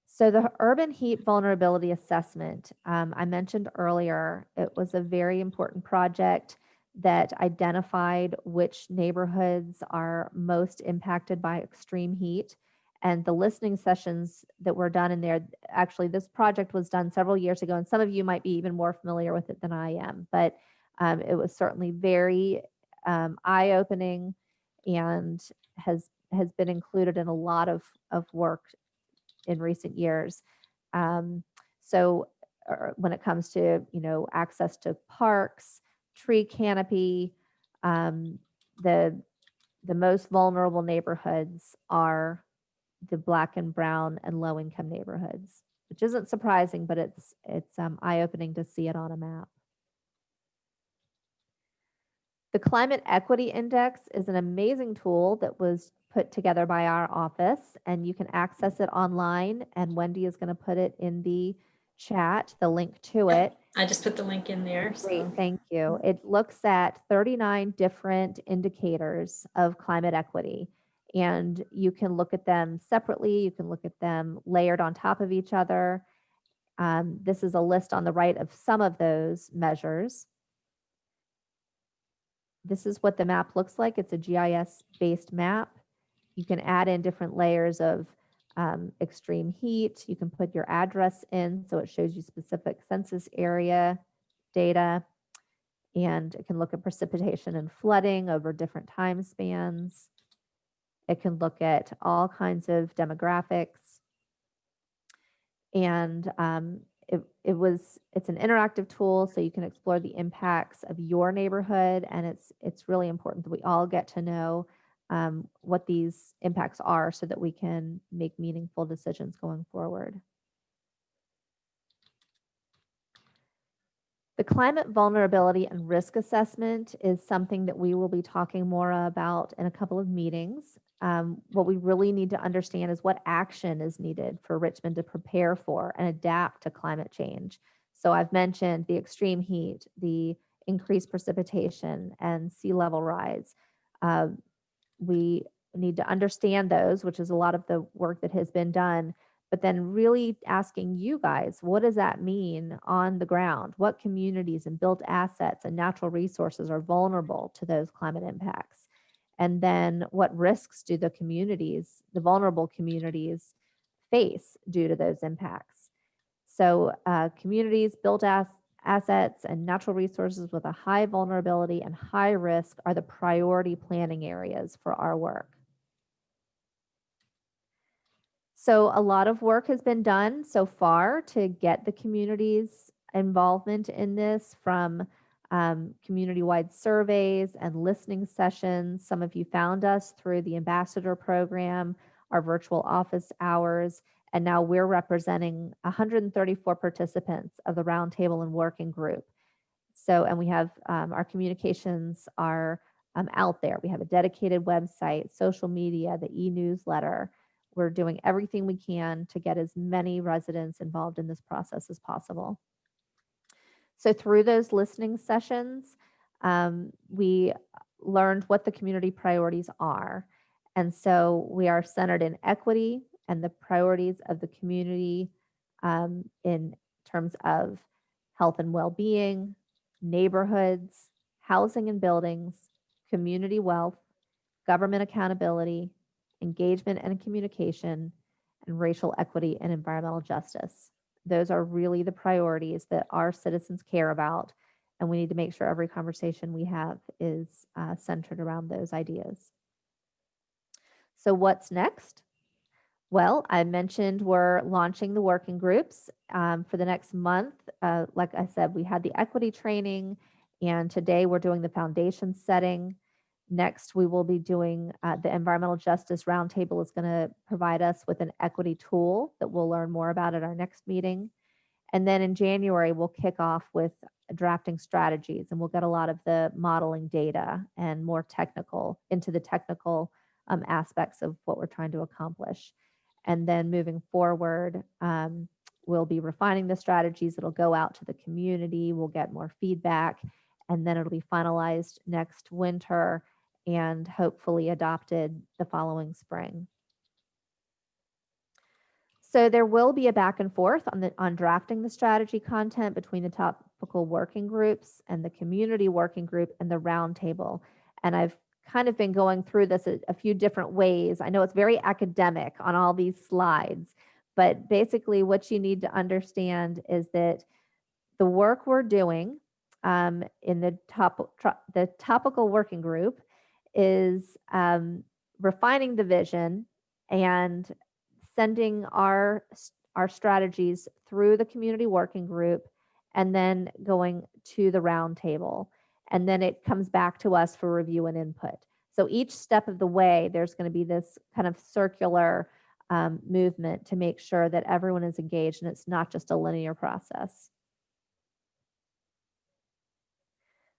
A: So the urban heat vulnerability assessment, I mentioned earlier, it was a very important project that identified which neighborhoods are most impacted by extreme heat. And the listening sessions that were done in there, actually this project was done several years ago, and some of you might be even more familiar with it than I am, but it was certainly very eye-opening and has been included in a lot of work in recent years. So when it comes to, access to parks, tree canopy, the most vulnerable neighborhoods are the Black and brown and low income neighborhoods, which isn't surprising, but it's eye-opening to see it on a map. The Climate Equity Index is an amazing tool that was put together by our office, and you can access it online, and Wendy is going to put it in the chat, the link to it.
B: I just put the link in there.
A: Great, thank you. It looks at 39 different indicators of climate equity, and you can look at them separately. You can look at them layered on top of each other. This is a list on the right of some of those measures. This is what the map looks like. It's a GIS-based map. You can add in different layers of extreme heat. You can put your address in, so it shows you specific census area data. And it can look at precipitation and flooding over different time spans. It can look at all kinds of demographics. And it's an interactive tool, so you can explore the impacts of your neighborhood, and it's really important that we all get to know what these impacts are so that we can make meaningful decisions going forward. The climate vulnerability and risk assessment is something that we will be talking more about in a couple of meetings. What we really need to understand is what action is needed for Richmond to prepare for and adapt to climate change. So I've mentioned the extreme heat, the increased precipitation, and sea level rise. We need to understand those, which is a lot of the work that has been done, but then really asking you guys, what does that mean on the ground? What communities and built assets and natural resources are vulnerable to those climate impacts? And then what risks do the communities, the vulnerable communities, face due to those impacts? So communities, built assets, and natural resources with a high vulnerability and high risk are the priority planning areas for our work. So a lot of work has been done so far to get the community's involvement in this, from community-wide surveys and listening sessions. Some of you found us through the ambassador program, our virtual office hours, And now we're representing 134 participants of the roundtable and working group. So, and we have our communications are out there. We have a dedicated website, social media, the e-newsletter. We're doing everything we can to get as many residents involved in this process as possible. So through those listening sessions, we learned what the community priorities are. And so we are centered in equity and the priorities of the community in terms of health and well-being, neighborhoods, housing and buildings, community wealth, government accountability, engagement and communication, and racial equity and environmental justice. Those are really the priorities that our citizens care about, and we need to make sure every conversation we have is centered around those ideas. So what's next? Well, I mentioned we're launching the working groups for the next month. Like I said, we had the equity training, and today we're doing the foundation setting. Next, we will be doing the Environmental Justice Roundtable is going to provide us with an equity tool that we'll learn more about at our next meeting. And then in January, we'll kick off with drafting strategies, and we'll get a lot of the modeling data and more technical into the technical aspects of what we're trying to accomplish. And then moving forward, we'll be refining the strategies. It'll go out to the community. We'll get more feedback, and then it'll be finalized next winter and hopefully adopted the following spring. So there will be a back and forth on drafting the strategy content between the topical working groups and the community working group and the roundtable. And I've kind of been going through this a few different ways. I know it's very academic on all these slides, but basically what you need to understand is that the work we're doing in the topical working group is refining the vision and sending our strategies through the community working group and then going to the roundtable. And then it comes back to us for review and input. So each step of the way, there's going to be this kind of circular movement to make sure that everyone is engaged and it's not just a linear process.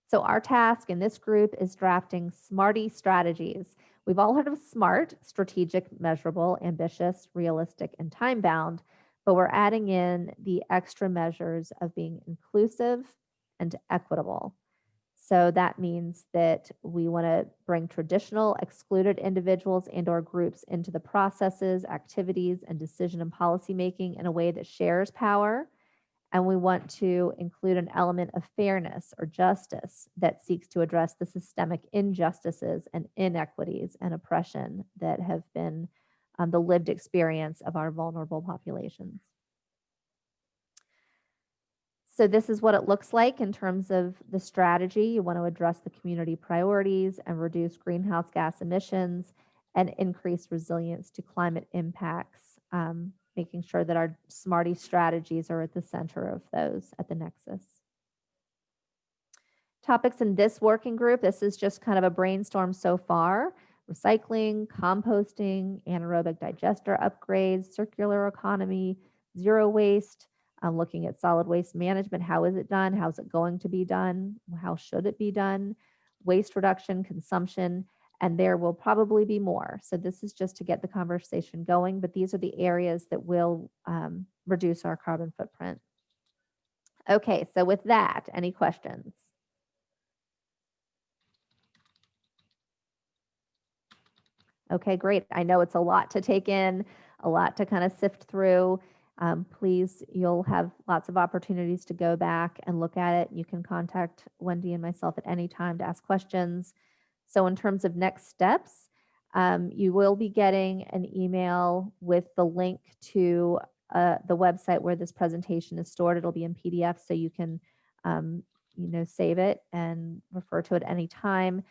A: So our task in this group is drafting SMARTY strategies. We've all heard of SMART: strategic, measurable, ambitious, realistic, and time-bound, but we're adding in the extra measures of being inclusive and equitable. So that means that we want to bring traditional excluded individuals and/or groups into the processes, activities, and decision and policy making in a way that shares power. And we want to include an element of fairness or justice that seeks to address the systemic injustices and inequities and oppression that have been the lived experience of our vulnerable populations. So this is what it looks like in terms of the strategy. You want to address the community priorities and reduce greenhouse gas emissions and increase resilience to climate impacts, making sure that our SMARTY strategies are at the center of those at the nexus. Topics in this working group, this is just kind of a brainstorm so far: recycling, composting, anaerobic digester upgrades, circular economy, zero waste. I'm looking at solid waste management. How is it done? How's it going to be done? How should it be done? Waste reduction, consumption, and there will probably be more. So this is just to get the conversation going, but these are the areas that will reduce our carbon footprint. Okay, so with that, any questions? Okay, great. I know it's a lot to take in, a lot to kind of sift through. Please, you'll have lots of opportunities to go back and look at it. You can contact Wendy and myself at any time to ask questions. So in terms of next steps, you will be getting an email with the link to the website where this presentation is stored. It'll be in PDF, so you can save it and refer to it any time.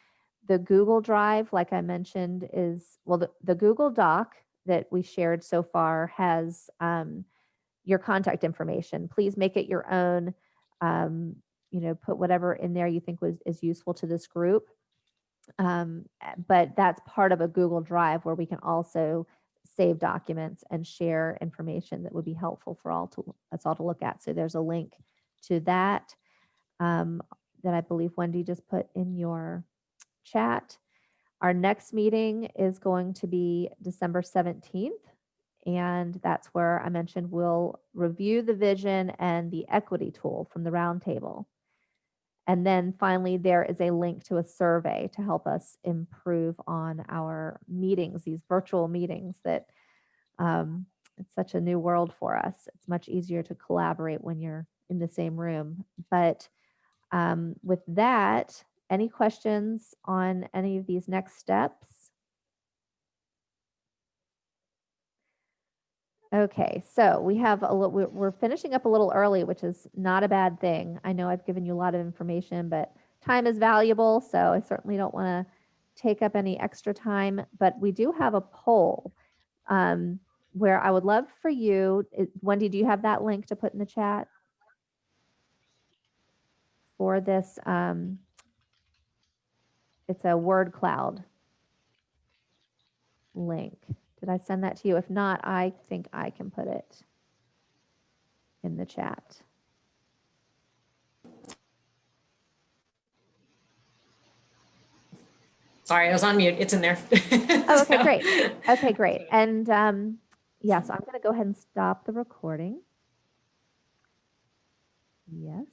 A: The Google Drive, like I mentioned, is, well, the Google Doc that we shared so far has your contact information. Please make it your own. Put whatever in there you think is useful to this group. But that's part of a Google Drive where we can also save documents and share information that would be helpful for us all to look at. So there's a link to that that I believe Wendy just put in your chat. Our next meeting is going to be December 17th. And that's where I mentioned we'll review the vision and the equity tool from the roundtable. And then finally, there is a link to a survey to help us improve on our meetings, these virtual meetings that it's such a new world for us. It's much easier to collaborate when you're in the same room. But with that, any questions on any of these next steps? Okay, so we have a little, we're finishing up a little early, which is not a bad thing. I know I've given you a lot of information, but time is valuable, so I certainly don't want to take up any extra time. But we do have a poll where I would love for you, Wendy, do you have that link to put in the chat for this? It's a word cloud link. Did I send that to you? If not, I think I can put it in the chat.
B: Sorry, I was on mute. It's in there.
A: Oh, okay, great. Okay, great. And yeah, so I'm going to go ahead and stop the recording. Yes.